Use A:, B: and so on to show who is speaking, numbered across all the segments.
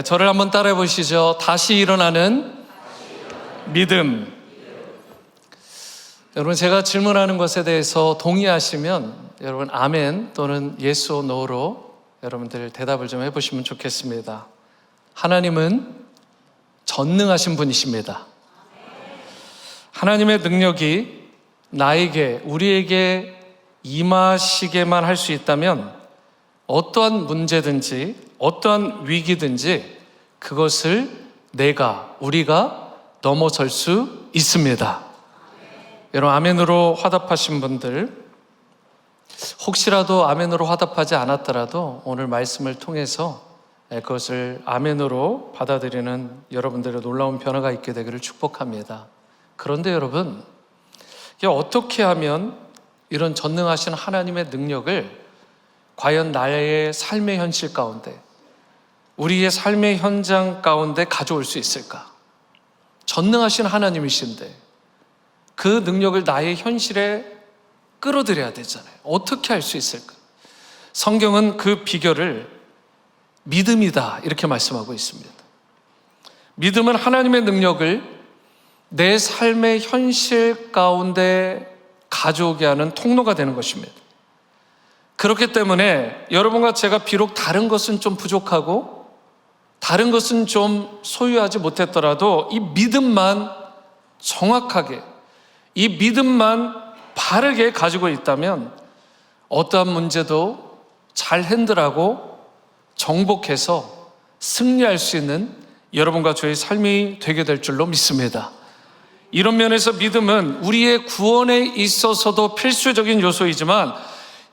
A: 저를 한번 따라해 보시죠. 다시 일어나는 믿음. 여러분, 제가 질문하는 것에 대해서 동의하시면 여러분 아멘 또는 yes or no로 여러분들 대답을 좀 해보시면 좋겠습니다. 하나님은 전능하신 분이십니다. 하나님의 능력이 나에게, 우리에게 임하시게만 할 수 있다면 어떠한 문제든지 어떠한 위기든지 그것을 우리가 넘어설 수 있습니다. 여러분, 아멘으로 화답하신 분들, 혹시라도 아멘으로 화답하지 않았더라도 오늘 말씀을 통해서 그것을 아멘으로 받아들이는 여러분들의 놀라운 변화가 있게 되기를 축복합니다. 그런데 여러분, 어떻게 하면 이런 전능하신 하나님의 능력을 과연 나의 삶의 현실 가운데, 우리의 삶의 현장 가운데 가져올 수 있을까? 전능하신 하나님이신데 그 능력을 나의 현실에 끌어들여야 되잖아요. 어떻게 할 수 있을까? 성경은 그 비결을 믿음이다 이렇게 말씀하고 있습니다. 믿음은 하나님의 능력을 내 삶의 현실 가운데 가져오게 하는 통로가 되는 것입니다. 그렇기 때문에 여러분과 제가 비록 다른 것은 좀 부족하고 다른 것은 좀 소유하지 못했더라도 이 믿음만 정확하게, 이 믿음만 바르게 가지고 있다면 어떠한 문제도 잘 핸들하고 정복해서 승리할 수 있는 여러분과 저의 삶이 되게 될 줄로 믿습니다. 이런 면에서 믿음은 우리의 구원에 있어서도 필수적인 요소이지만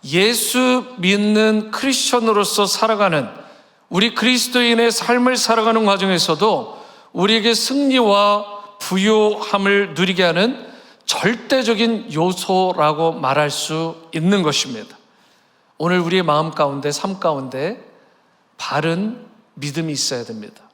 A: 예수 믿는 크리스천으로서 살아가는, 우리 그리스도인의 삶을 살아가는 과정에서도 우리에게 승리와 부요함을 누리게 하는 절대적인 요소라고 말할 수 있는 것입니다. 오늘 우리의 마음 가운데, 삶 가운데 바른 믿음이 있어야 됩니다.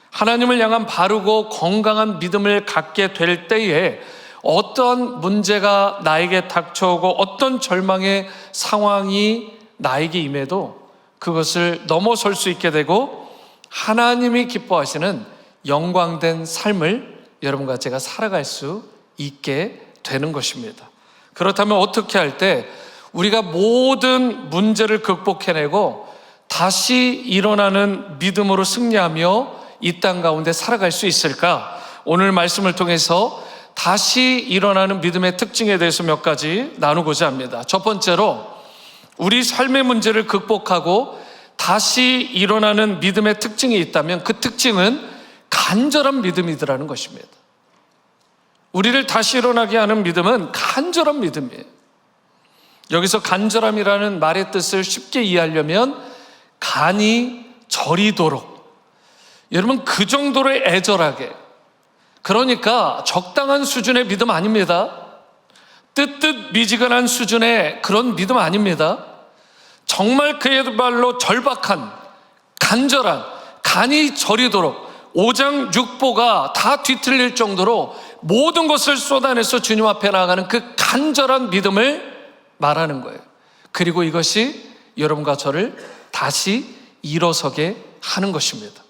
A: 하나님을 향한 바르고 건강한 믿음을 갖게 될 때에 어떤 문제가 나에게 닥쳐오고 어떤 절망의 상황이 나에게 임해도 그것을 넘어설 수 있게 되고 하나님이 기뻐하시는 영광된 삶을 여러분과 제가 살아갈 수 있게 되는 것입니다. 그렇다면 어떻게 할 때 우리가 모든 문제를 극복해내고 다시 일어나는 믿음으로 승리하며 이 땅 가운데 살아갈 수 있을까? 오늘 말씀을 통해서 다시 일어나는 믿음의 특징에 대해서 몇 가지 나누고자 합니다. 첫 번째로, 우리 삶의 문제를 극복하고 다시 일어나는 믿음의 특징이 있다면 그 특징은 간절한 믿음이더라는 것입니다. 우리를 다시 일어나게 하는 믿음은 간절한 믿음이에요. 여기서 간절함이라는 말의 뜻을 쉽게 이해하려면 간이 저리도록, 여러분 그 정도로 애절하게, 그러니까 적당한 수준의 믿음 아닙니다. 뜨뜻 미지근한 수준의 그런 믿음 아닙니다. 정말 그야말로 절박한, 간절한, 간이 저리도록 오장육부가 다 뒤틀릴 정도로 모든 것을 쏟아내서 주님 앞에 나아가는 그 간절한 믿음을 말하는 거예요. 그리고 이것이 여러분과 저를 다시 일어서게 하는 것입니다.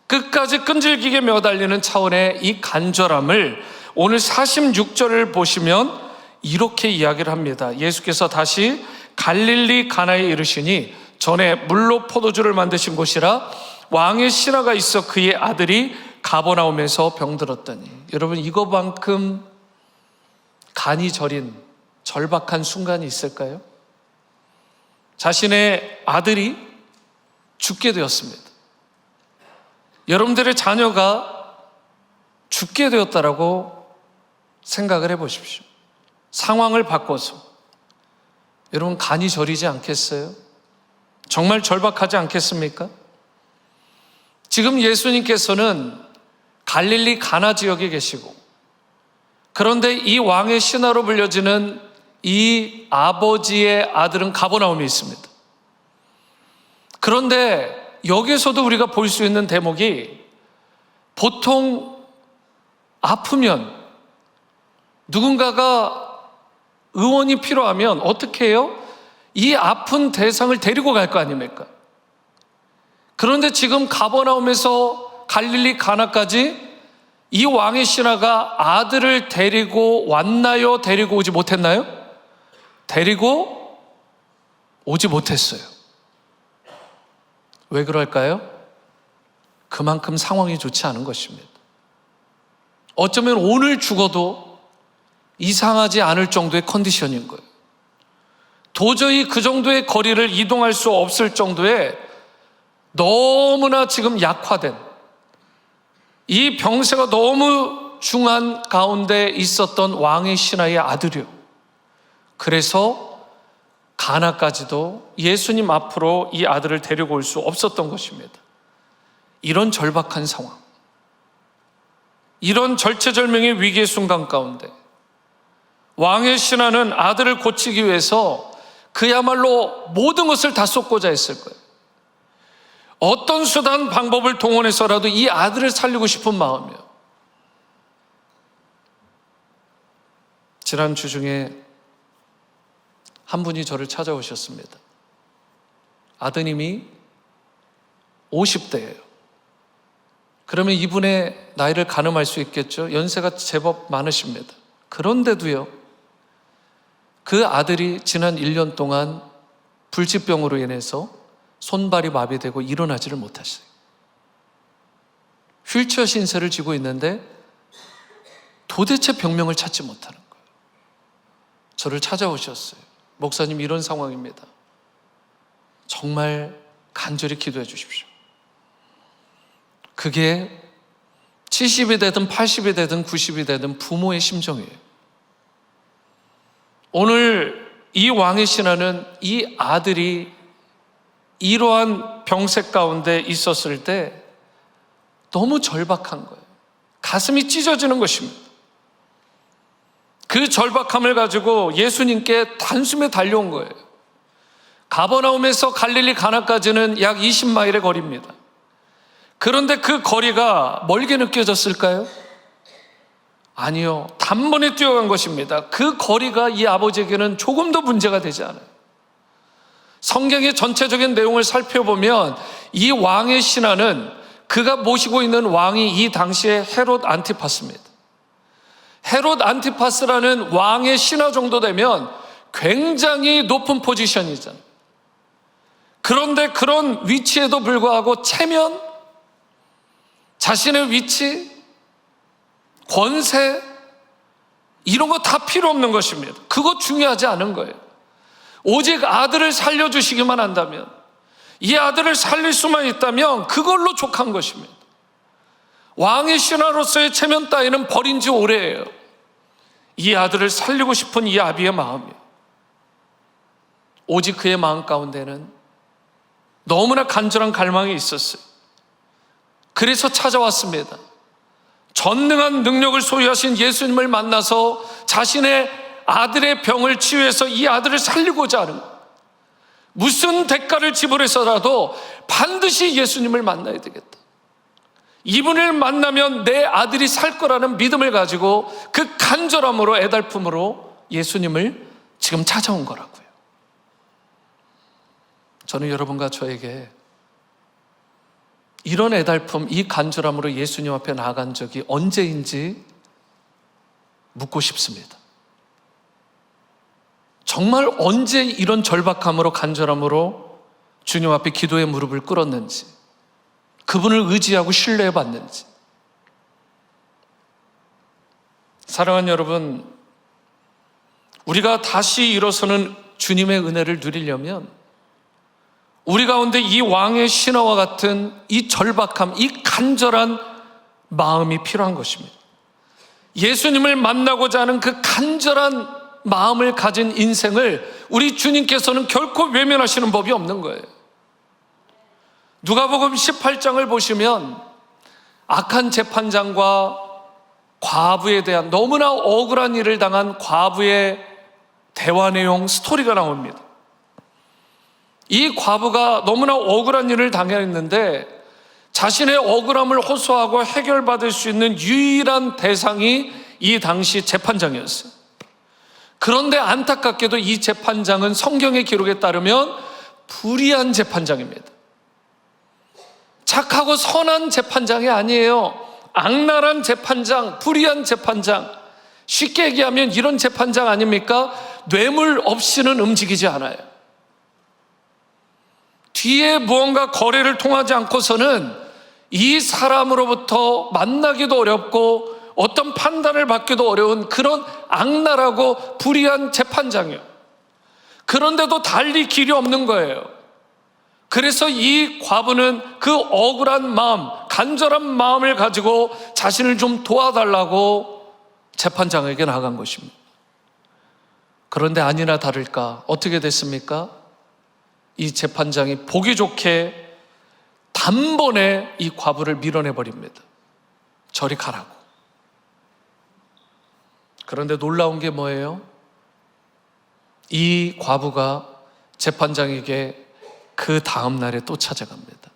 A: 끝까지 끈질기게 매달리는 차원의 이 간절함을 오늘 46절을 보시면 이렇게 이야기를 합니다. 예수께서 다시 갈릴리 가나에 이르시니 전에 물로 포도주를 만드신 곳이라 왕의 신하가 있어 그의 아들이 가버나움에서 병들었더니. 여러분, 이거만큼 간이 저린 절박한 순간이 있을까요? 자신의 아들이 죽게 되었습니다. 여러분들의 자녀가 죽게 되었다라고 생각을 해보십시오. 상황을 바꿔서. 여러분, 간이 저리지 않겠어요? 정말 절박하지 않겠습니까? 지금 예수님께서는 갈릴리 가나 지역에 계시고, 그런데 이 왕의 신하로 불려지는 이 아버지의 아들은 가버나움에 있습니다. 그런데 여기서도 우리가 볼 수 있는 대목이, 보통 아프면 누군가가 의원이 필요하면 어떻게 해요? 이 아픈 대상을 데리고 갈 거 아닙니까? 그런데 지금 가버나움에서 갈릴리 가나까지 이 왕의 신하가 아들을 데리고 왔나요? 데리고 오지 못했나요? 데리고 오지 못했어요. 왜 그럴까요? 그만큼 상황이 좋지 않은 것입니다. 어쩌면 오늘 죽어도 이상하지 않을 정도의 컨디션인 거예요. 도저히 그 정도의 거리를 이동할 수 없을 정도의 너무나 지금 약화된, 이 병세가 너무 중한 가운데 있었던 왕의 신하의 아들이요. 그래서 가나까지도 예수님 앞으로 이 아들을 데리고 올 수 없었던 것입니다. 이런 절박한 상황, 이런 절체절명의 위기의 순간 가운데 왕의 신하는 아들을 고치기 위해서 그야말로 모든 것을 다 쏟고자 했을 거예요. 어떤 수단 방법을 동원해서라도 이 아들을 살리고 싶은 마음이에요. 지난 주 중에 한 분이 저를 찾아오셨습니다. 아드님이 50대예요. 그러면 이분의 나이를 가늠할 수 있겠죠. 연세가 제법 많으십니다. 그런데도요, 그 아들이 지난 1년 동안 불치병으로 인해서 손발이 마비되고 일어나지를 못하셨어요. 휠체어 신세를 지고 있는데 도대체 병명을 찾지 못하는 거예요. 저를 찾아오셨어요. 목사님, 이런 상황입니다. 정말 간절히 기도해 주십시오. 그게 70이 되든 80이 되든 90이 되든 부모의 심정이에요. 오늘 이 왕의 신하는 이 아들이 이러한 병세 가운데 있었을 때 너무 절박한 거예요. 가슴이 찢어지는 것입니다. 그 절박함을 가지고 예수님께 단숨에 달려온 거예요. 가버나움에서 갈릴리 가나까지는 약 20마일의 거리입니다. 그런데 그 거리가 멀게 느껴졌을까요? 아니요. 단번에 뛰어간 것입니다. 그 거리가 이 아버지에게는 조금도 문제가 되지 않아요. 성경의 전체적인 내용을 살펴보면 이 왕의 신하는 그가 모시고 있는 왕이 이 당시에 헤롯 안티파스입니다. 헤롯 안티파스라는 왕의 신하 정도 되면 굉장히 높은 포지션이잖아요. 그런데 그런 위치에도 불구하고 체면, 자신의 위치, 권세, 이런 거 다 필요 없는 것입니다. 그거 중요하지 않은 거예요. 오직 아들을 살려주시기만 한다면, 이 아들을 살릴 수만 있다면 그걸로 족한 것입니다. 왕의 신하로서의 체면 따위는 버린 지 오래예요. 이 아들을 살리고 싶은 이 아비의 마음이에요. 오직 그의 마음 가운데는 너무나 간절한 갈망이 있었어요. 그래서 찾아왔습니다. 전능한 능력을 소유하신 예수님을 만나서 자신의 아들의 병을 치유해서 이 아들을 살리고자 하는 거예요. 무슨 대가를 지불해서라도 반드시 예수님을 만나야 되겠다. 이분을 만나면 내 아들이 살 거라는 믿음을 가지고 그 간절함으로, 애달픔으로 예수님을 지금 찾아온 거라고요. 저는 여러분과 저에게 이런 애달픔, 이 간절함으로 예수님 앞에 나아간 적이 언제인지 묻고 싶습니다. 정말 언제 이런 절박함으로, 간절함으로 주님 앞에 기도의 무릎을 꿇었는지, 그분을 의지하고 신뢰해 봤는지. 사랑하는 여러분, 우리가 다시 일어서는 주님의 은혜를 누리려면 우리 가운데 이 왕의 신하와 같은 이 절박함, 이 간절한 마음이 필요한 것입니다. 예수님을 만나고자 하는 그 간절한 마음을 가진 인생을 우리 주님께서는 결코 외면하시는 법이 없는 거예요. 누가복음 18장을 보시면 악한 재판장과 과부에 대한, 너무나 억울한 일을 당한 과부의 대화 내용, 스토리가 나옵니다. 이 과부가 너무나 억울한 일을 당했는데 자신의 억울함을 호소하고 해결받을 수 있는 유일한 대상이 이 당시 재판장이었어요. 그런데 안타깝게도 이 재판장은 성경의 기록에 따르면 불의한 재판장입니다. 착하고 선한 재판장이 아니에요. 악랄한 재판장, 불의한 재판장. 쉽게 얘기하면 이런 재판장 아닙니까? 뇌물 없이는 움직이지 않아요. 뒤에 무언가 거래를 통하지 않고서는 이 사람으로부터 만나기도 어렵고 어떤 판단을 받기도 어려운 그런 악랄하고 불의한 재판장이에요. 그런데도 달리 길이 없는 거예요. 그래서 이 과부는 그 억울한 마음, 간절한 마음을 가지고 자신을 좀 도와달라고 재판장에게 나간 것입니다. 그런데 아니나 다를까 어떻게 됐습니까? 이 재판장이 보기 좋게 단번에 이 과부를 밀어내버립니다. 저리 가라고. 그런데 놀라운 게 뭐예요? 이 과부가 재판장에게 그 다음 날에 또 찾아갑니다.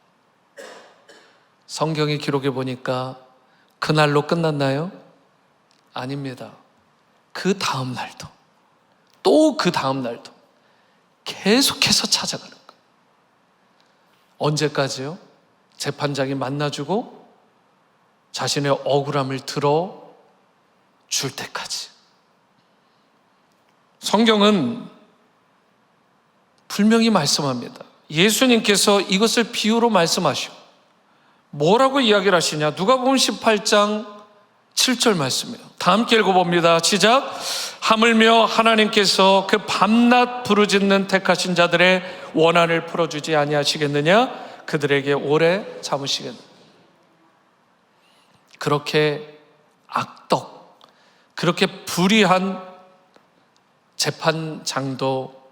A: 성경의 기록에 보니까 그날로 끝났나요? 아닙니다. 그 다음 날도 또 그 다음 날도 계속해서 찾아가는 거예요. 언제까지요? 재판장이 만나주고 자신의 억울함을 들어줄 때까지. 성경은 분명히 말씀합니다. 예수님께서 이것을 비유로 말씀하시고 뭐라고 이야기를 하시냐? 누가복음 18장 7절 말씀이에요. 다 함께 읽어봅니다. 시작. 하물며 하나님께서 그 밤낮 부르짖는 택하신 자들의 원한을 풀어주지 아니하시겠느냐? 그들에게 오래 참으시겠느냐? 그렇게 악덕, 그렇게 불의한 재판장도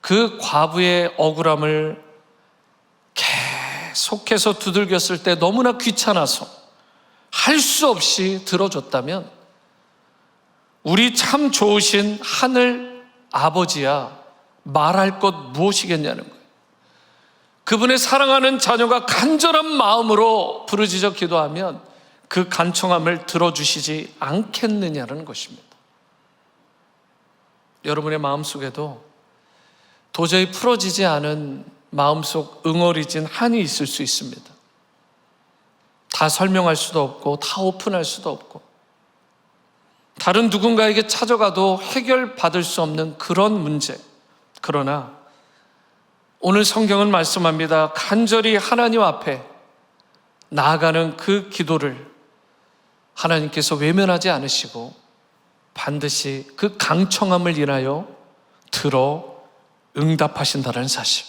A: 그 과부의 억울함을 계속해서 두들겼을 때 너무나 귀찮아서 할 수 없이 들어줬다면 우리 참 좋으신 하늘 아버지야 말할 것 무엇이겠냐는 거예요. 그분의 사랑하는 자녀가 간절한 마음으로 부르짖어 기도하면 그 간청함을 들어주시지 않겠느냐는 것입니다. 여러분의 마음속에도 도저히 풀어지지 않은 마음속 응어리진 한이 있을 수 있습니다. 다 설명할 수도 없고 다 오픈할 수도 없고 다른 누군가에게 찾아가도 해결받을 수 없는 그런 문제. 그러나 오늘 성경은 말씀합니다. 간절히 하나님 앞에 나아가는 그 기도를 하나님께서 외면하지 않으시고 반드시 그 강청함을 인하여 들어 응답하신다는 사실.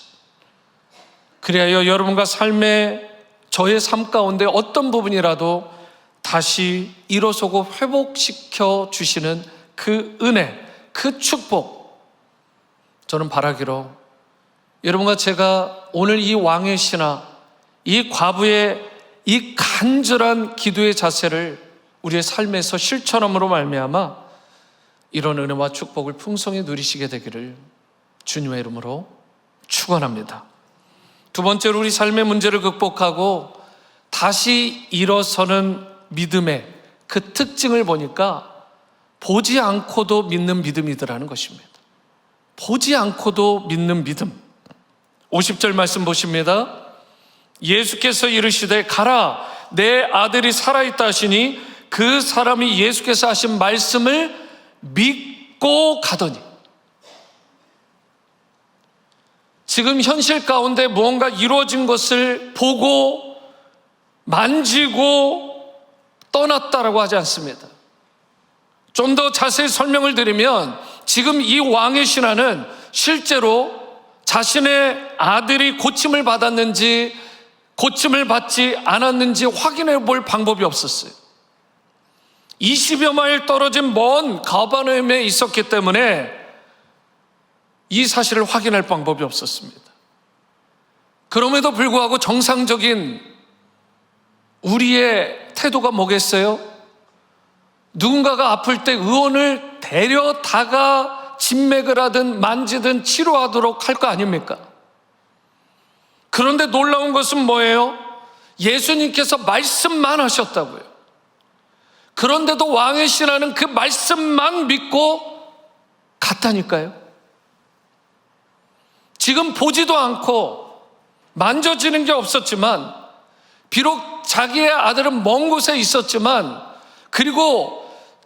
A: 그리하여 여러분과 저의 삶 가운데 어떤 부분이라도 다시 일어서고 회복시켜 주시는 그 은혜, 그 축복, 저는 바라기로 여러분과 제가 오늘 이 왕의 신하, 이 과부의 이 간절한 기도의 자세를 우리의 삶에서 실천함으로 말미암아 이런 은혜와 축복을 풍성히 누리시게 되기를 주님의 이름으로 축원합니다. 두 번째로 우리 삶의 문제를 극복하고 다시 일어서는 믿음의 그 특징을 보니까 보지 않고도 믿는 믿음이더라는 것입니다. 보지 않고도 믿는 믿음. 50절 말씀 보십니다. 예수께서 이르시되 가라 내 아들이 살아있다 하시니 그 사람이 예수께서 하신 말씀을 믿고 가더니. 지금 현실 가운데 무언가 이루어진 것을 보고 만지고 떠났다라고 하지 않습니다. 좀 더 자세히 설명을 드리면 지금 이 왕의 신하는 실제로 자신의 아들이 고침을 받았는지 고침을 받지 않았는지 확인해 볼 방법이 없었어요. 20여 마일 떨어진 먼 가버나움에 있었기 때문에 이 사실을 확인할 방법이 없었습니다. 그럼에도 불구하고 정상적인 우리의 태도가 뭐겠어요? 누군가가 아플 때 의원을 데려다가 진맥을 하든 만지든 치료하도록 할 거 아닙니까? 그런데 놀라운 것은 뭐예요? 예수님께서 말씀만 하셨다고요. 그런데도 왕의 신하는 그 말씀만 믿고 같다니까요. 지금 보지도 않고 만져지는 게 없었지만, 비록 자기의 아들은 먼 곳에 있었지만, 그리고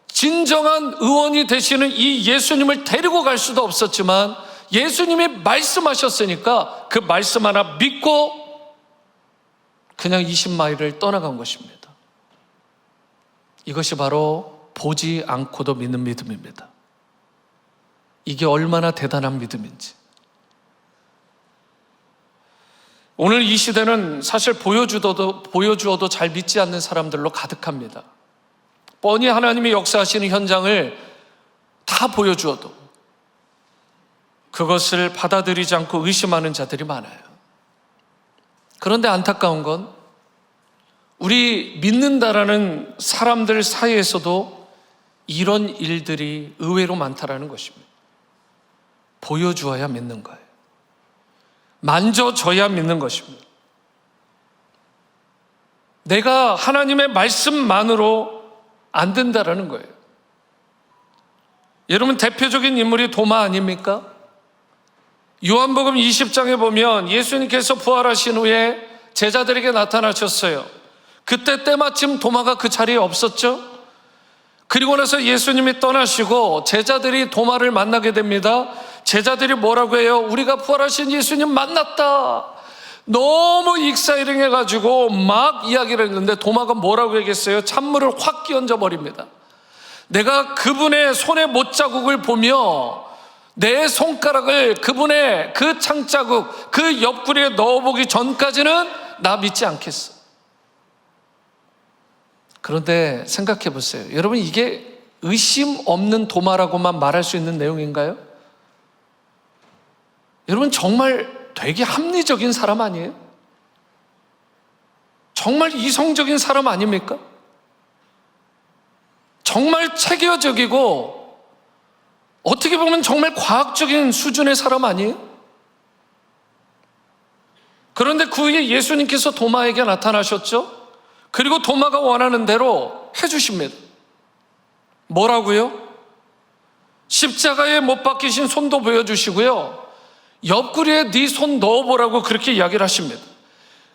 A: 진정한 의원이 되시는 이 예수님을 데리고 갈 수도 없었지만, 예수님이 말씀하셨으니까 그 말씀 하나 믿고 그냥 20마일을 떠나간 것입니다. 이것이 바로 보지 않고도 믿는 믿음입니다. 이게 얼마나 대단한 믿음인지. 오늘 이 시대는 사실 보여주어도 잘 믿지 않는 사람들로 가득합니다. 뻔히 하나님이 역사하시는 현장을 다 보여주어도 그것을 받아들이지 않고 의심하는 자들이 많아요. 그런데 안타까운 건 우리 믿는다라는 사람들 사이에서도 이런 일들이 의외로 많다라는 것입니다. 보여주어야 믿는 거예요. 만져줘야 믿는 것입니다. 내가 하나님의 말씀만으로 안 된다라는 거예요. 여러분, 대표적인 인물이 도마 아닙니까? 요한복음 20장에 보면 예수님께서 부활하신 후에 제자들에게 나타나셨어요. 그때 때마침 도마가 그 자리에 없었죠. 그리고 나서 예수님이 떠나시고 제자들이 도마를 만나게 됩니다. 제자들이 뭐라고 해요? 우리가 부활하신 예수님 만났다. 너무 익사이링해가지고 막 이야기를 했는데 도마가 뭐라고 얘기했어요? 찬물을 확 끼얹어 버립니다. 내가 그분의 손의 못자국을 보며 내 손가락을 그분의 그 창자국, 그 옆구리에 넣어보기 전까지는 나 믿지 않겠어. 그런데 생각해 보세요. 여러분, 이게 의심 없는 도마라고만 말할 수 있는 내용인가요? 여러분, 정말 되게 합리적인 사람 아니에요? 정말 이성적인 사람 아닙니까? 정말 체계적이고 어떻게 보면 정말 과학적인 수준의 사람 아니에요? 그런데 그 후에 예수님께서 도마에게 나타나셨죠? 그리고 도마가 원하는 대로 해주십니다. 뭐라고요? 십자가에 못 박히신 손도 보여주시고요, 옆구리에 네 손 넣어보라고 그렇게 이야기를 하십니다.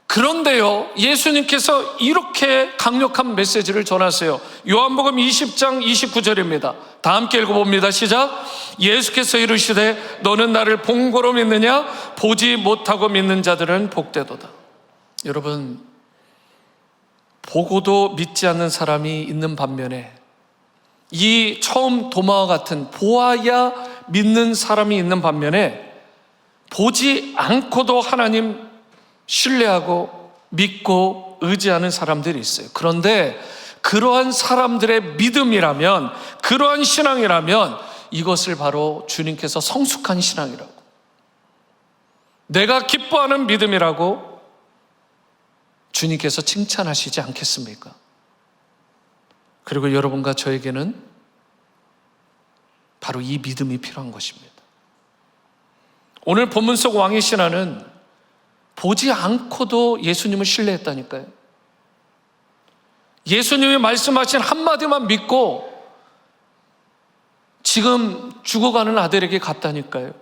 A: 그런데요, 예수님께서 이렇게 강력한 메시지를 전하세요. 요한복음 20장 29절입니다. 다 함께 읽어봅니다. 시작. 예수께서 이르시되 너는 나를 본 거로 믿느냐? 보지 못하고 믿는 자들은 복되도다. 여러분, 보고도 믿지 않는 사람이 있는 반면에 이 처음 도마와 같은 보아야 믿는 사람이 있는 반면에 보지 않고도 하나님 신뢰하고 믿고 의지하는 사람들이 있어요. 그런데 그러한 사람들의 믿음이라면, 그러한 신앙이라면 이것을 바로 주님께서 성숙한 신앙이라고, 내가 기뻐하는 믿음이라고 주님께서 칭찬하시지 않겠습니까? 그리고 여러분과 저에게는 바로 이 믿음이 필요한 것입니다. 오늘 본문 속 왕의 신하는 보지 않고도 예수님을 신뢰했다니까요. 예수님이 말씀하신 한마디만 믿고 지금 죽어가는 아들에게 갔다니까요.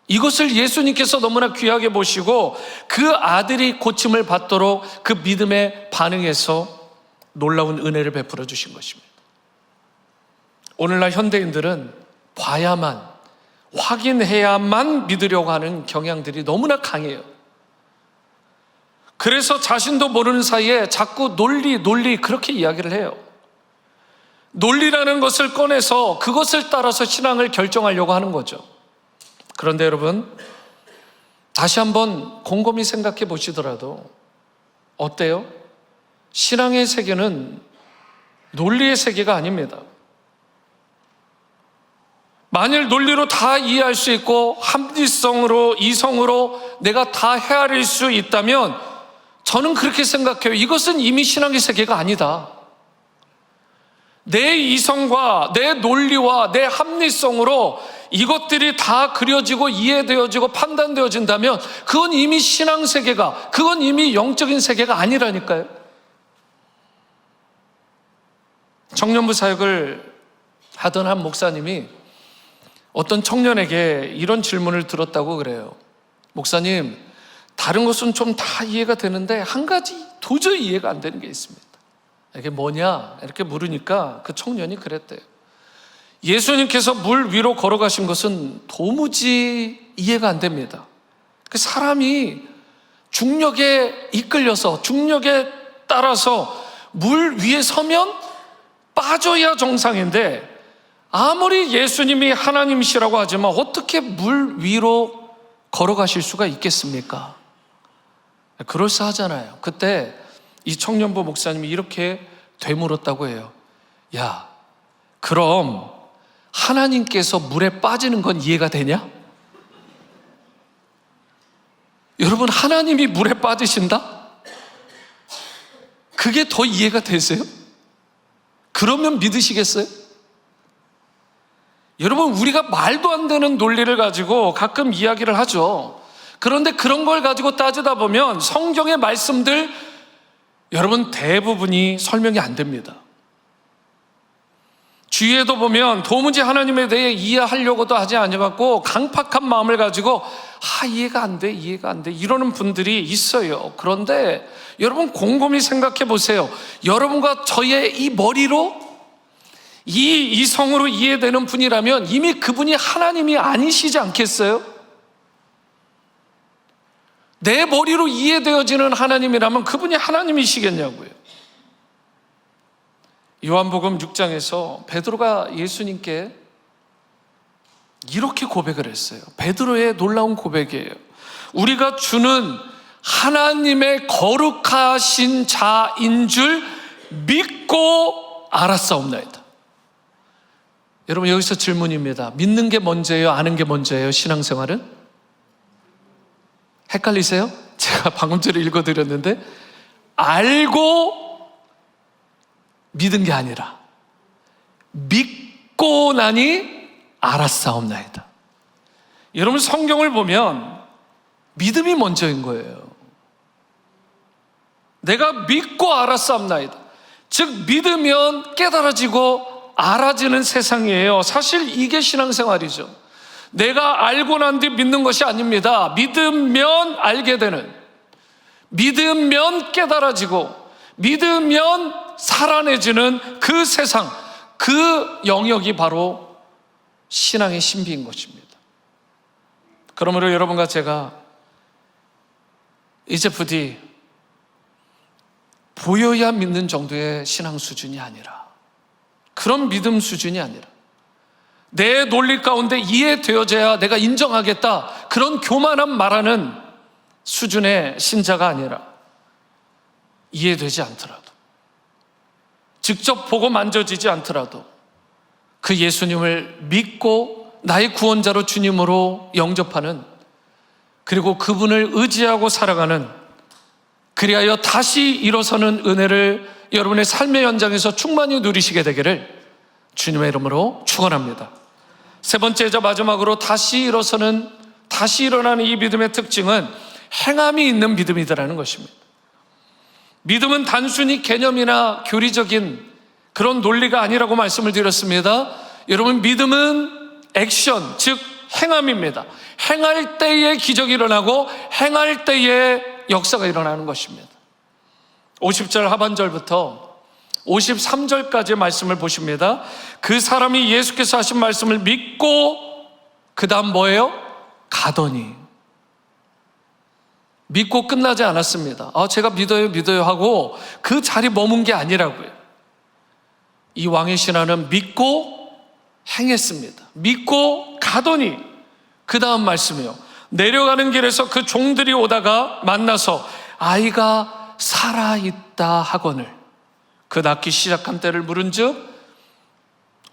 A: 이것을 예수님께서 너무나 귀하게 보시고 그 아들이 고침을 받도록 그 믿음에 반응해서 놀라운 은혜를 베풀어 주신 것입니다. 오늘날 현대인들은 봐야만, 확인해야만 믿으려고 하는 경향들이 너무나 강해요. 그래서 자신도 모르는 사이에 자꾸 논리 그렇게 이야기를 해요. 논리라는 것을 꺼내서 그것을 따라서 신앙을 결정하려고 하는 거죠. 그런데 여러분, 다시 한번 곰곰이 생각해 보시더라도 어때요? 신앙의 세계는 논리의 세계가 아닙니다. 만일 논리로 다 이해할 수 있고 합리성으로, 이성으로 내가 다 헤아릴 수 있다면 저는 그렇게 생각해요. 이것은 이미 신앙의 세계가 아니다. 내 이성과 내 논리와 내 합리성으로 이것들이 다 그려지고 이해되어지고 판단되어진다면 그건 이미 신앙 세계가, 그건 이미 영적인 세계가 아니라니까요. 청년부 사역을 하던 한 목사님이 어떤 청년에게 이런 질문을 들었다고 그래요. 목사님, 다른 것은 좀 다 이해가 되는데 한 가지 도저히 이해가 안 되는 게 있습니다. 이게 뭐냐? 이렇게 물으니까 그 청년이 그랬대요. 예수님께서 물 위로 걸어가신 것은 도무지 이해가 안 됩니다. 그 사람이 중력에 이끌려서, 중력에 따라서 물 위에 서면 빠져야 정상인데, 아무리 예수님이 하나님이시라고 하지만 어떻게 물 위로 걸어가실 수가 있겠습니까? 그럴싸하잖아요. 그때 이 청년부 목사님이 이렇게 되물었다고 해요. 야, 그럼 하나님께서 물에 빠지는 건 이해가 되냐? 여러분, 하나님이 물에 빠지신다? 그게 더 이해가 되세요? 그러면 믿으시겠어요? 여러분, 우리가 말도 안 되는 논리를 가지고 가끔 이야기를 하죠. 그런데 그런 걸 가지고 따지다 보면 성경의 말씀들, 여러분, 대부분이 설명이 안 됩니다. 주위에도 보면 도무지 하나님에 대해 이해하려고도 하지 않아갖고 강팍한 마음을 가지고 이해가 안 돼 이러는 분들이 있어요. 그런데 여러분, 곰곰이 생각해 보세요. 여러분과 저의 이 머리로, 이 이성으로 이해되는 분이라면 이미 그분이 하나님이 아니시지 않겠어요? 내 머리로 이해되어지는 하나님이라면 그분이 하나님이시겠냐고요. 요한복음 6장에서 베드로가 예수님께 이렇게 고백을 했어요. 베드로의 놀라운 고백이에요. 우리가 주는 하나님의 거룩하신 자인 줄 믿고 알았사옵나이다. 여러분, 여기서 질문입니다. 믿는 게 먼저예요? 아는 게 먼저예요? 신앙생활은? 헷갈리세요? 제가 방금 전에 읽어드렸는데, 알고 믿은 게 아니라 믿고 나니 알았사옵나이다. 여러분, 성경을 보면 믿음이 먼저인 거예요. 내가 믿고 알았사옵나이다. 즉, 믿으면 깨달아지고 알아지는 세상이에요. 사실 이게 신앙생활이죠. 내가 알고 난 뒤 믿는 것이 아닙니다. 믿으면 알게 되는, 믿으면 깨달아지고, 믿으면 살아내지는 그 세상, 그 영역이 바로 신앙의 신비인 것입니다. 그러므로 여러분과 제가 이제 부디 보여야 믿는 정도의 신앙 수준이 아니라, 그런 믿음 수준이 아니라, 내 논리 가운데 이해되어져야 내가 인정하겠다, 그런 교만한 말하는 수준의 신자가 아니라, 이해되지 않더라도, 직접 보고 만져지지 않더라도 그 예수님을 믿고 나의 구원자로 주님으로 영접하는, 그리고 그분을 의지하고 살아가는, 그리하여 다시 일어서는 은혜를 여러분의 삶의 현장에서 충만히 누리시게 되기를 주님의 이름으로 축원합니다. 세 번째이자 마지막으로 다시 일어나는 이 믿음의 특징은 행함이 있는 믿음이다라는 것입니다. 믿음은 단순히 개념이나 교리적인 그런 논리가 아니라고 말씀을 드렸습니다. 여러분, 믿음은 액션, 즉 행함입니다. 행할 때에 기적이 일어나고 행할 때에 역사가 일어나는 것입니다. 50절 하반절부터 53절까지의 말씀을 보십니다. 그 사람이 예수께서 하신 말씀을 믿고 그 다음 뭐예요? 가더니. 믿고 끝나지 않았습니다. 제가 믿어요 하고 그 자리 머문 게 아니라고요. 이 왕의 신하는 믿고 행했습니다. 믿고 가더니, 그 다음 말씀이요. 내려가는 길에서 그 종들이 오다가 만나서 아이가 살아있다 하거늘, 그 낳기 시작한 때를 물은즉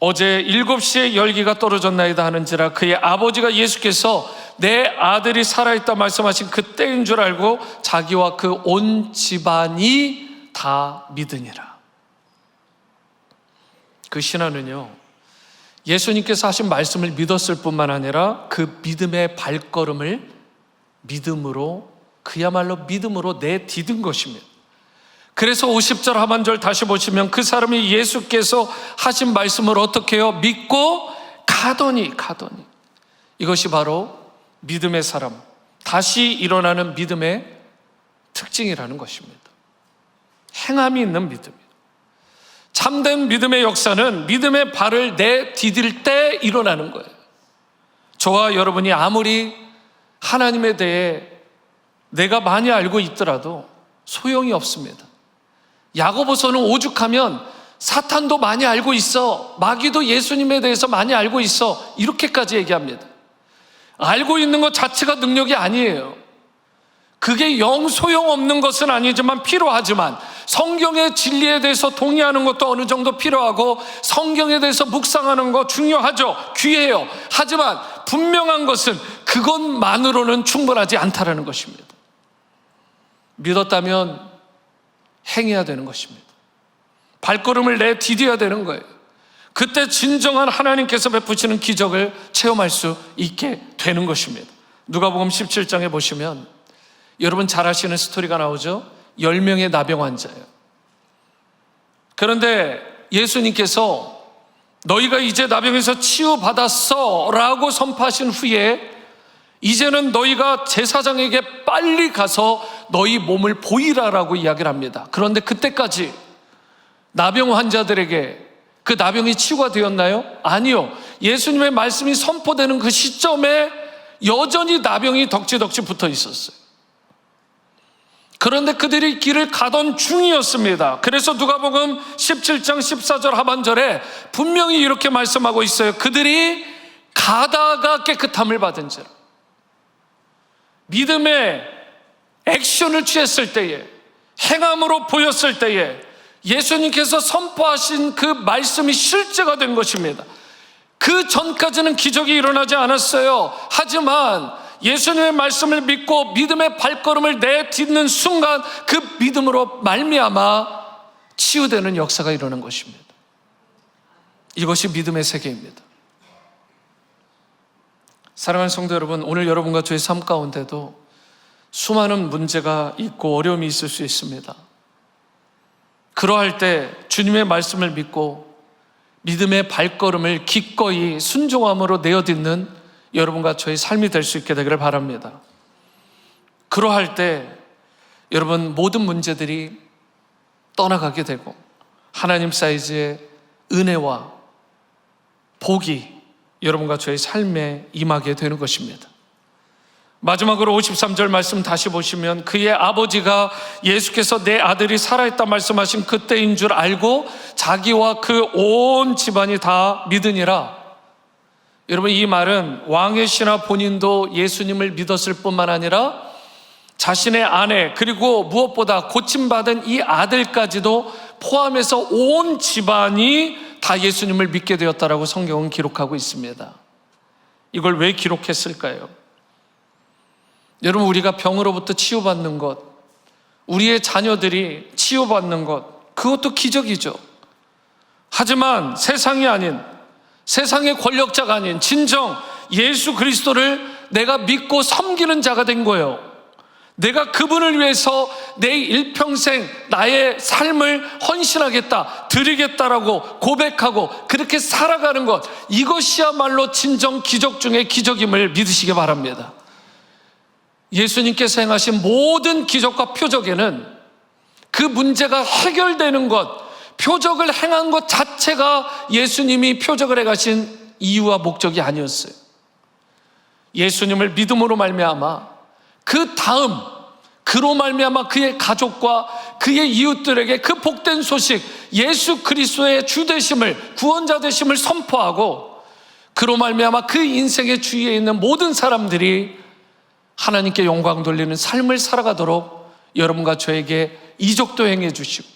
A: 어제 7시에 열기가 떨어졌나이다 하는지라, 그의 아버지가 예수께서 내 아들이 살아있다 말씀하신 그때인 줄 알고 자기와 그 온 집안이 다 믿으니라. 그 신하는요, 예수님께서 하신 말씀을 믿었을 뿐만 아니라 그 믿음의 발걸음을 믿음으로, 그야말로 믿음으로 내디딘 것입니다. 그래서 50절 하반절 다시 보시면 그 사람이 예수께서 하신 말씀을 어떻게 해요? 믿고 가더니. 이것이 바로 믿음의 사람, 다시 일어나는 믿음의 특징이라는 것입니다. 행함이 있는 믿음이에요. 참된 믿음의 역사는 믿음의 발을 내디딜 때 일어나는 거예요. 저와 여러분이 아무리 하나님에 대해 내가 많이 알고 있더라도 소용이 없습니다. 야고보서는 오죽하면 사탄도 많이 알고 있어, 마귀도 예수님에 대해서 많이 알고 있어, 이렇게까지 얘기합니다. 알고 있는 것 자체가 능력이 아니에요. 그게 영 소용없는 것은 아니지만 필요하지만, 성경의 진리에 대해서 동의하는 것도 어느 정도 필요하고, 성경에 대해서 묵상하는 거 중요하죠. 귀해요. 하지만 분명한 것은 그것만으로는 충분하지 않다라는 것입니다. 믿었다면 행해야 되는 것입니다. 발걸음을 내디뎌야 되는 거예요. 그때 진정한 하나님께서 베푸시는 기적을 체험할 수 있게 되는 것입니다. 누가복음 17장에 보시면 여러분 잘 아시는 스토리가 나오죠. 10명의 나병 환자예요. 그런데 예수님께서 너희가 이제 나병에서 치유받았어 라고 선포하신 후에 이제는 너희가 제사장에게 빨리 가서 너희 몸을 보이라라고 이야기를 합니다. 그런데 그때까지 나병 환자들에게 그 나병이 치유가 되었나요? 아니요. 예수님의 말씀이 선포되는 그 시점에 여전히 나병이 덕지덕지 붙어 있었어요. 그런데 그들이 길을 가던 중이었습니다. 그래서 누가복음 17장 14절 하반절에 분명히 이렇게 말씀하고 있어요. 그들이 가다가 깨끗함을 받은지라. 믿음의 액션을 취했을 때에, 행함으로 보였을 때에 예수님께서 선포하신 그 말씀이 실제가 된 것입니다. 그 전까지는 기적이 일어나지 않았어요. 하지만 예수님의 말씀을 믿고 믿음의 발걸음을 내딛는 순간 그 믿음으로 말미암아 치유되는 역사가 일어난 것입니다. 이것이 믿음의 세계입니다. 사랑하는 성도 여러분, 오늘 여러분과 저의 삶 가운데도 수많은 문제가 있고 어려움이 있을 수 있습니다. 그러할 때 주님의 말씀을 믿고 믿음의 발걸음을 기꺼이 순종함으로 내어딛는 여러분과 저의 삶이 될 수 있게 되기를 바랍니다. 그러할 때 여러분 모든 문제들이 떠나가게 되고 하나님 사이즈의 은혜와 복이 여러분과 저의 삶에 임하게 되는 것입니다. 마지막으로 53절 말씀 다시 보시면 그의 아버지가 예수께서 내 아들이 살아있다 말씀하신 그때인 줄 알고 자기와 그 온 집안이 다 믿으니라. 여러분 이 말은 왕의 신하 본인도 예수님을 믿었을 뿐만 아니라 자신의 아내 그리고 무엇보다 고침받은 이 아들까지도 포함해서 온 집안이 다 예수님을 믿게 되었다라고 성경은 기록하고 있습니다. 이걸 왜 기록했을까요? 여러분 우리가 병으로부터 치유받는 것, 우리의 자녀들이 치유받는 것, 그것도 기적이죠. 하지만 세상이 아닌, 세상의 권력자가 아닌 진정 예수 그리스도를 내가 믿고 섬기는 자가 된 거예요. 내가 그분을 위해서 내 일평생 나의 삶을 헌신하겠다, 드리겠다라고 고백하고 그렇게 살아가는 것, 이것이야말로 진정 기적 중의 기적임을 믿으시기 바랍니다. 예수님께서 행하신 모든 기적과 표적에는 그 문제가 해결되는 것, 표적을 행한 것 자체가 예수님이 표적을 행하신 이유와 목적이 아니었어요. 예수님을 믿음으로 말미암아 그 다음 그로 말미암아 그의 가족과 그의 이웃들에게 그 복된 소식, 예수 그리스도의 주 되심을, 구원자 되심을 선포하고 그로 말미암아 그 인생의 주위에 있는 모든 사람들이 하나님께 영광 돌리는 삶을 살아가도록 여러분과 저에게 이적도 행해 주시고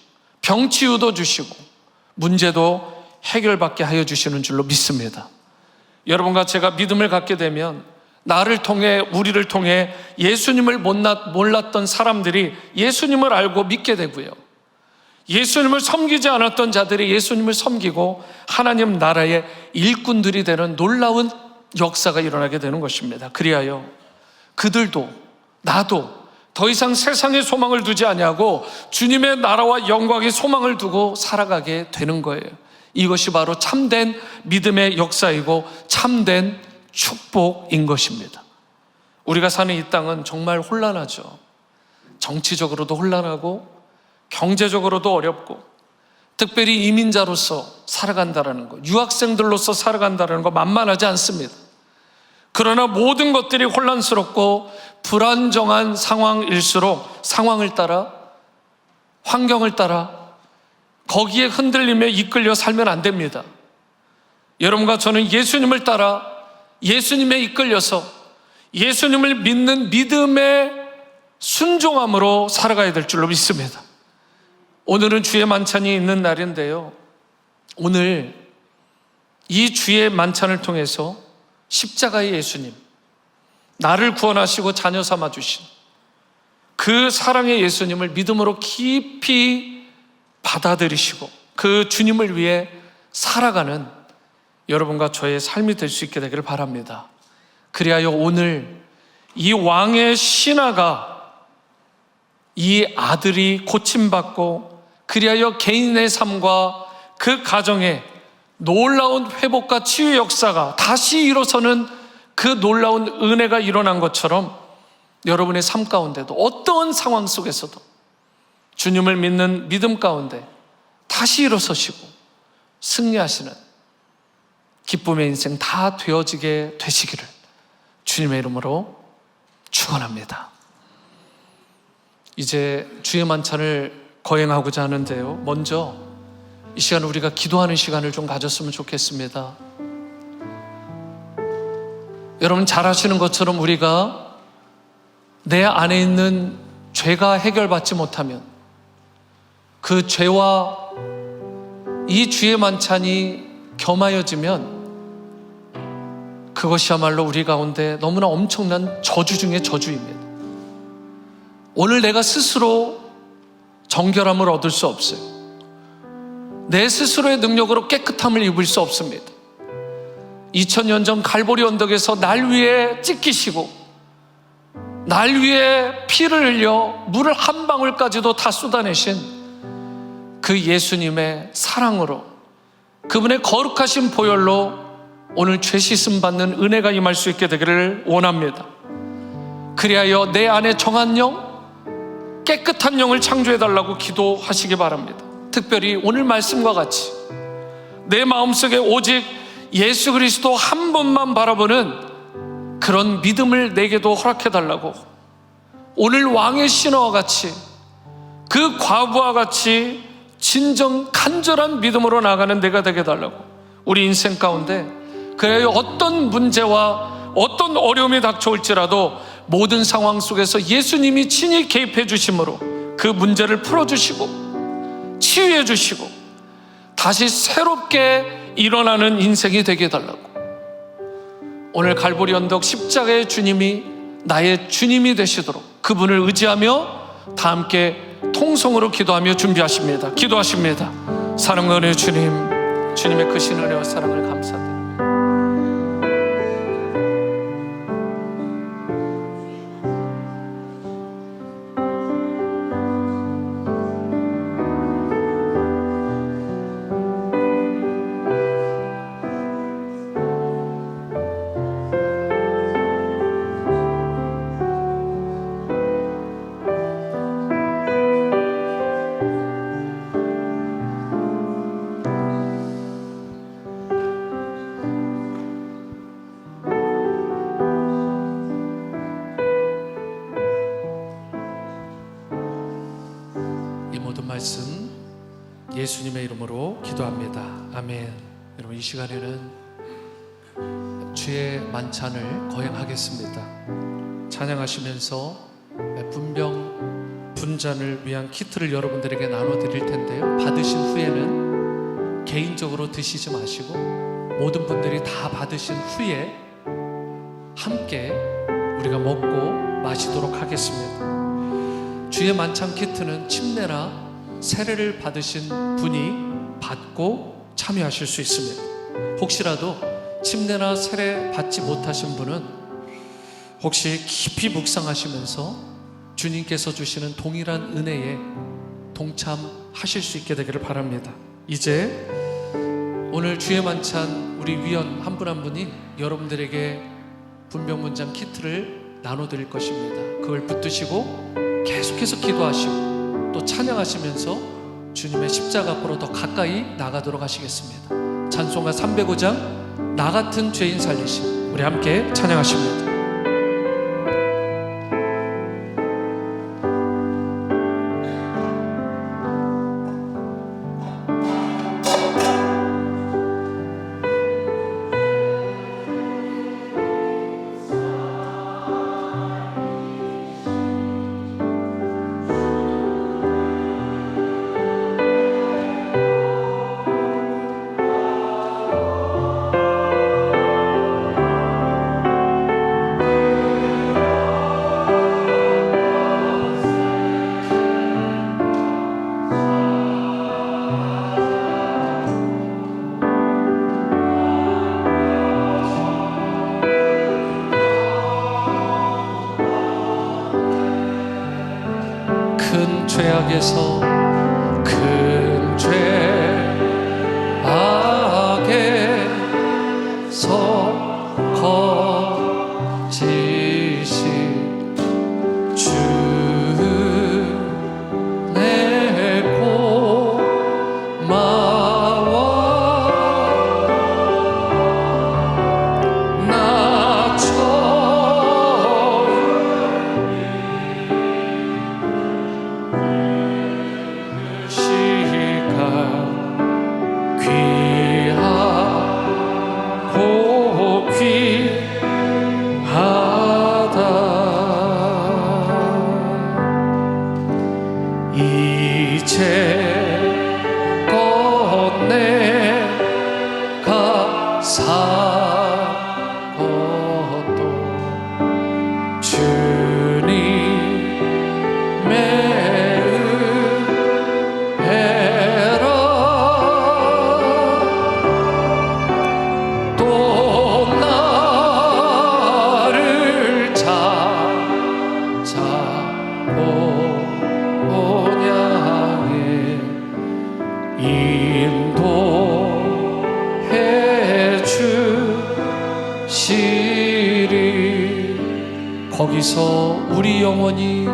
A: 병치유도 주시고 문제도 해결받게 하여 주시는 줄로 믿습니다. 여러분과 제가 믿음을 갖게 되면 나를 통해, 우리를 통해 예수님을 몰랐던 사람들이 예수님을 알고 믿게 되고요, 예수님을 섬기지 않았던 자들이 예수님을 섬기고 하나님 나라의 일꾼들이 되는 놀라운 역사가 일어나게 되는 것입니다. 그리하여 그들도 나도 더 이상 세상에 소망을 두지 아니하고 주님의 나라와 영광의 소망을 두고 살아가게 되는 거예요. 이것이 바로 참된 믿음의 역사이고 참된 축복인 것입니다. 우리가 사는 이 땅은 정말 혼란하죠. 정치적으로도 혼란하고 경제적으로도 어렵고, 특별히 이민자로서 살아간다는 것, 유학생들로서 살아간다는 것 만만하지 않습니다. 그러나 모든 것들이 혼란스럽고 불안정한 상황일수록 상황을 따라, 환경을 따라 거기에 흔들리며 이끌려 살면 안 됩니다. 여러분과 저는 예수님을 따라 예수님에 이끌려서 예수님을 믿는 믿음의 순종함으로 살아가야 될 줄로 믿습니다. 오늘은 주의 만찬이 있는 날인데요, 오늘 이 주의 만찬을 통해서 십자가의 예수님, 나를 구원하시고 자녀 삼아 주신 그 사랑의 예수님을 믿음으로 깊이 받아들이시고 그 주님을 위해 살아가는 여러분과 저의 삶이 될 수 있게 되기를 바랍니다. 그리하여 오늘 이 왕의 신하가, 이 아들이 고침받고 그리하여 개인의 삶과 그 가정에 놀라운 회복과 치유의 역사가 다시 일어서는 그 놀라운 은혜가 일어난 것처럼, 여러분의 삶 가운데도 어떠한 상황 속에서도 주님을 믿는 믿음 가운데 다시 일어서시고 승리하시는 기쁨의 인생 다 되어지게 되시기를 주님의 이름으로 축원합니다. 이제 주의 만찬을 거행하고자 하는데요, 먼저 이 시간 우리가 기도하는 시간을 좀 가졌으면 좋겠습니다. 여러분 잘 아시는 것처럼 우리가 내 안에 있는 죄가 해결받지 못하면 그 죄와 이 주의 만찬이 겸하여지면 그것이야말로 우리 가운데 너무나 엄청난 저주 중의 저주입니다. 오늘 내가 스스로 정결함을 얻을 수 없어요. 내 스스로의 능력으로 깨끗함을 입을 수 없습니다. 2000년 전 갈보리 언덕에서 날 위해 찢기시고 날 위해 피를 흘려 물을 한 방울까지도 다 쏟아내신 그 예수님의 사랑으로, 그분의 거룩하신 보혈로 오늘 죄 씻음 받는 은혜가 임할 수 있게 되기를 원합니다. 그리하여 내 안에 정한 영, 깨끗한 영을 창조해달라고 기도하시기 바랍니다. 특별히 오늘 말씀과 같이 내 마음속에 오직 예수 그리스도 한 분만 바라보는 그런 믿음을 내게도 허락해달라고, 오늘 왕의 신하와 같이 그 과부와 같이 진정 간절한 믿음으로 나가는 내가 되게 해달라고, 우리 인생 가운데 그래야 어떤 문제와 어떤 어려움이 닥쳐올지라도 모든 상황 속에서 예수님이 친히 개입해 주심으로 그 문제를 풀어주시고 치유해 주시고 다시 새롭게 일어나는 인생이 되게 해달라고, 오늘 갈보리 언덕 십자가의 주님이 나의 주님이 되시도록 그분을 의지하며 다 함께 통성으로 기도하며 준비하십니다. 기도하십니다. 사랑과 은혜의 주님, 주님의 크신 은혜와 사랑을 감사드립니다. 말씀 예수님의 이름으로 기도합니다. 아멘. 여러분 이 시간에는 주의 만찬을 거행하겠습니다. 찬양하시면서 분병 분잔을 위한 키트를 여러분들에게 나눠드릴 텐데요, 받으신 후에는 개인적으로 드시지 마시고 모든 분들이 다 받으신 후에 함께 우리가 먹고 마시도록 하겠습니다. 주의 만찬 키트는 침례나 세례를 받으신 분이 받고 참여하실 수 있습니다. 혹시라도 침례나 세례 받지 못하신 분은 혹시 깊이 묵상하시면서 주님께서 주시는 동일한 은혜에 동참하실 수 있게 되기를 바랍니다. 이제 오늘 주의 만찬 우리 위원 한 분 한 분이 여러분들에게 분명문장 키트를 나눠드릴 것입니다. 그걸 붙드시고 계속해서 기도하시고 또 찬양하시면서 주님의 십자가 앞으로 더 가까이 나가도록 하시겠습니다. 찬송가 305장 나 같은 죄인 살리심, 우리 함께 찬양하십니다. 큰 죄악에서 큰 죄악에서 거지신 주 내 고마워 나 귀하고 귀하다 이제껏 내가 산 것도 주님의 은혜라 또 나를 찾아오냐에 인도해 주시리 거기서 우리 영혼이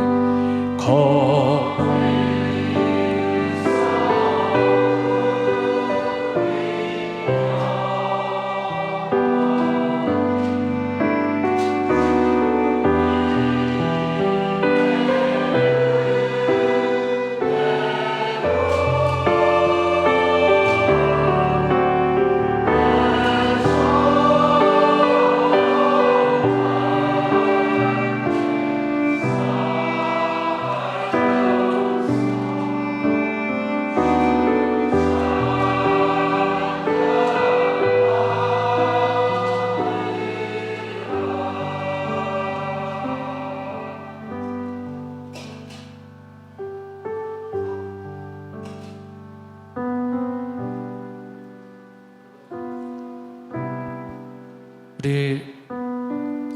A: 우리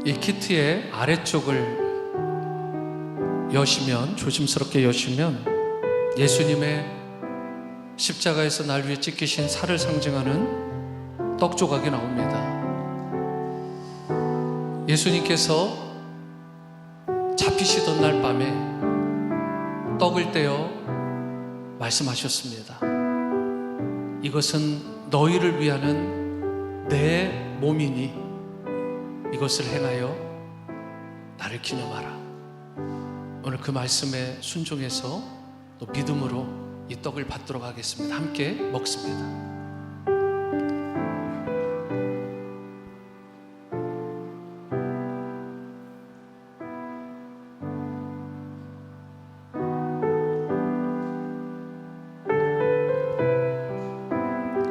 A: 이 키트의 아래쪽을 여시면, 조심스럽게 여시면 예수님의 십자가에서 날 위해 찢기신 살을 상징하는 떡 조각이 나옵니다. 예수님께서 잡히시던 날 밤에 떡을 떼어 말씀하셨습니다. 이것은 너희를 위하는 내 몸이니 이것을 행하여 나를 기념하라. 오늘 그 말씀에 순종해서 또 믿음으로 이 떡을 받도록 하겠습니다. 함께 먹습니다.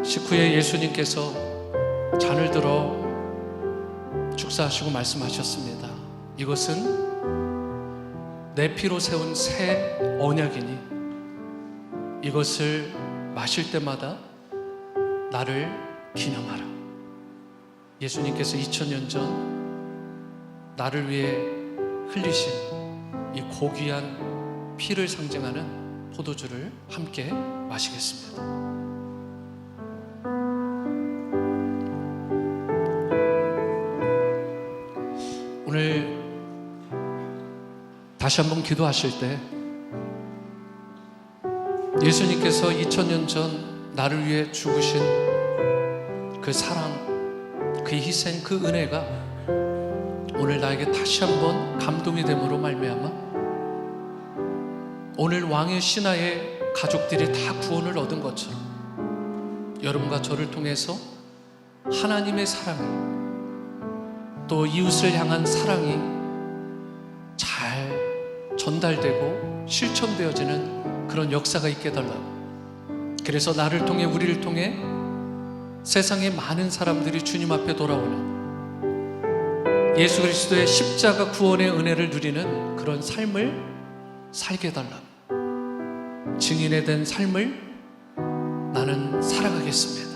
A: 식후에 예수님께서 잔을 들어 축사하시고 말씀하셨습니다. 이것은 내 피로 세운 새 언약이니 이것을 마실 때마다 나를 기념하라. 예수님께서 2000년 전 나를 위해 흘리신 이 고귀한 피를 상징하는 포도주를 함께 마시겠습니다. 오늘 다시 한번 기도하실 때 예수님께서 2000년 전 나를 위해 죽으신 그 사랑, 그 희생, 그 은혜가 오늘 나에게 다시 한번 감동이 됨으로 말미암아 오늘 왕의 신하의 가족들이 다 구원을 얻은 것처럼 여러분과 저를 통해서 하나님의 사랑이, 또 이웃을 향한 사랑이 잘 전달되고 실천되어지는 그런 역사가 있게 해달라고. 그래서 나를 통해, 우리를 통해 세상의 많은 사람들이 주님 앞에 돌아오는 예수 그리스도의 십자가 구원의 은혜를 누리는 그런 삶을 살게 해달라고. 증인에 된 삶을 나는 살아가겠습니다.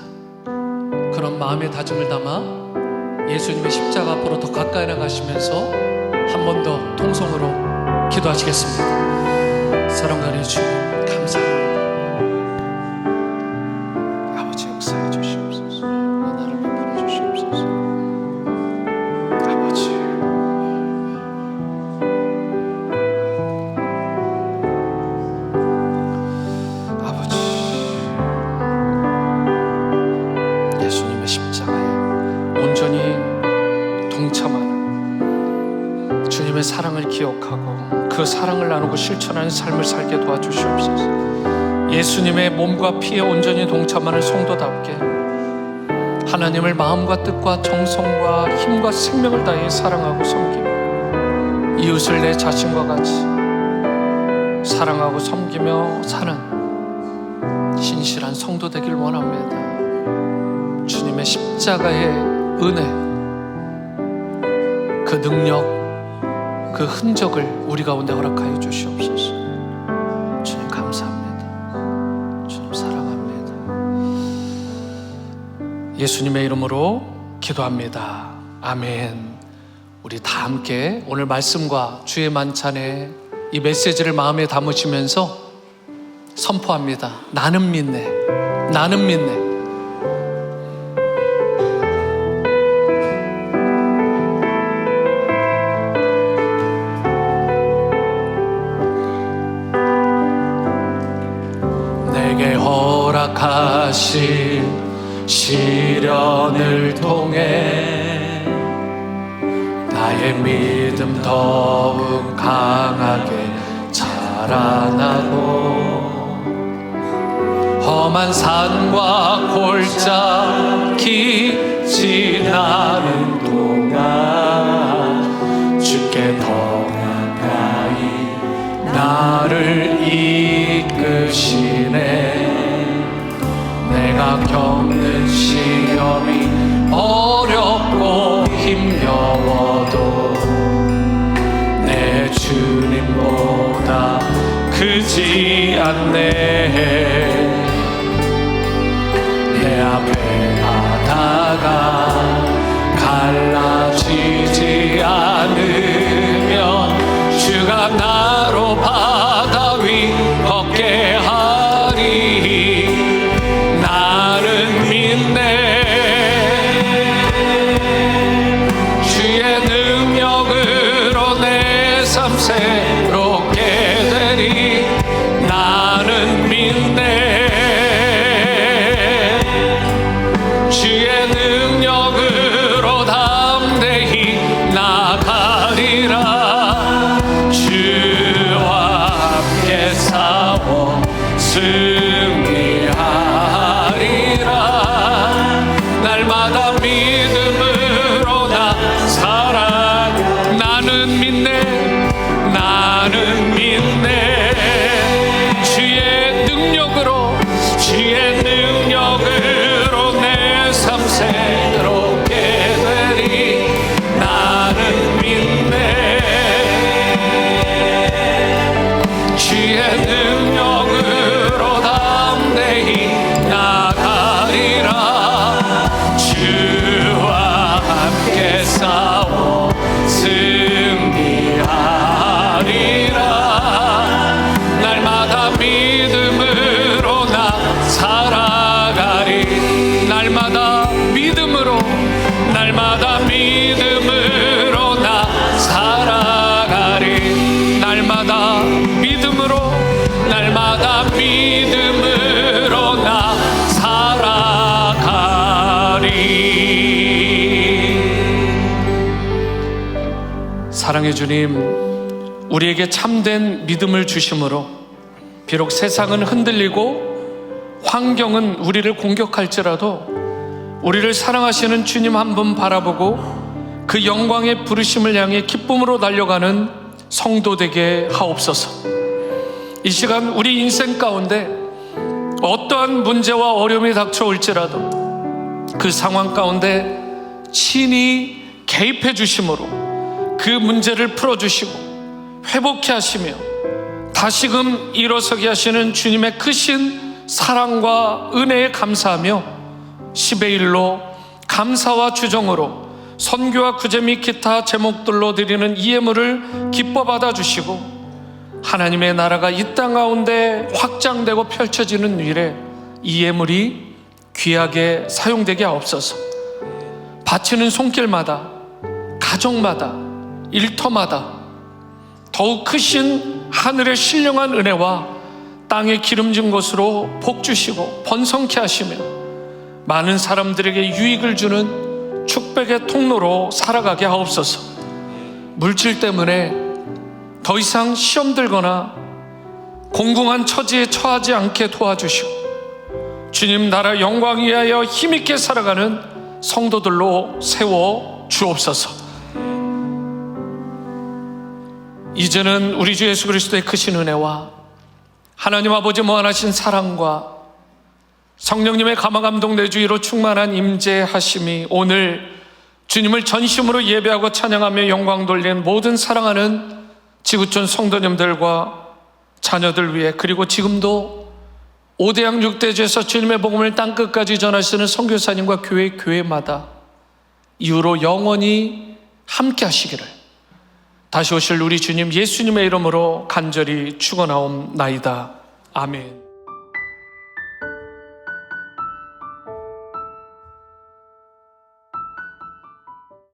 A: 그런 마음의 다짐을 담아 예수님의 십자가 앞으로 더 가까이 나가시면서 한 번 더 통성으로 기도하시겠습니다. 사랑과 은혜 주님 감사합니다. 아버지 역사해 주시옵소서. 나를 베풀어 주시옵소서. 아버지, 아버지, 예수님의 십자가에 온전히 동참하는 주님의 사랑을 기억하고 그 사랑을 나누고 실천하는 삶을 살게 도와주시옵소서. 예수님의 몸과 피에 온전히 동참하는 성도답게 하나님을 마음과 뜻과 정성과 힘과 생명을 다해 사랑하고 섬기며 이웃을 내 자신과 같이 사랑하고 섬기며 사는 신실한 성도 되길 원합니다. 주님의 십자가의 은혜, 그 능력, 그 흔적을 우리 가운데 허락하여 주시옵소서. 주님 감사합니다. 주님 사랑합니다. 예수님의 이름으로 기도합니다. 아멘. 우리 다 함께 오늘 말씀과 주의 만찬에 이 메시지를 마음에 담으시면서 선포합니다. 나는 믿네. 나는 믿네. 허락하신 시련을 통해 나의 믿음 더욱 강하게 자라나고 험한 산과 골짜기 지나는 동안 주께 더 가까이 나를 이끄시네. 내가 겪는 시험이 어렵고 힘겨워도 내 주님보다 크지 않네. 내 앞에 바다가 갈라지지 않으면 주가 나로 바다 위 걷게 하리. 나는 믿네. 주의 능력으로 내 삶 새롭게 되리. 나는 믿네. 주의 능력 사랑의 주님, 우리에게 참된 믿음을 주심으로 비록 세상은 흔들리고 환경은 우리를 공격할지라도 우리를 사랑하시는 주님 한 분 바라보고 그 영광의 부르심을 향해 기쁨으로 달려가는 성도 되게 하옵소서. 이 시간 우리 인생 가운데 어떠한 문제와 어려움이 닥쳐올지라도 그 상황 가운데 친히 개입해 주심으로 그 문제를 풀어주시고 회복케 하시며 다시금 일어서게 하시는 주님의 크신 사랑과 은혜에 감사하며 10의 1로 감사와 주정으로 선교와 구제 및 기타 제목들로 드리는 이 예물을 기뻐 받아주시고 하나님의 나라가 이 땅 가운데 확장되고 펼쳐지는 일에 이 예물이 귀하게 사용되게 하옵소서. 바치는 손길마다, 가정마다, 일터마다 더욱 크신 하늘의 신령한 은혜와 땅에 기름진 것으로 복 주시고 번성케 하시며 많은 사람들에게 유익을 주는 축복의 통로로 살아가게 하옵소서. 물질 때문에 더 이상 시험 들거나 공공한 처지에 처하지 않게 도와주시고 주님 나라 영광 위하여 힘있게 살아가는 성도들로 세워 주옵소서. 이제는 우리 주 예수 그리스도의 크신 은혜와 하나님 아버지 무한하신 사랑과 성령님의 감화감동 내주의로 충만한 임재하심이 오늘 주님을 전심으로 예배하고 찬양하며 영광 돌리는 모든 사랑하는 지구촌 성도님들과 자녀들 위해, 그리고 지금도 5대양 6대주에서 주님의 복음을 땅끝까지 전하시는 선교사님과 교회마다 이후로 영원히 함께 하시기를 다시 오실 우리 주님 예수님의 이름으로 간절히 축원하옵나이다. 아멘.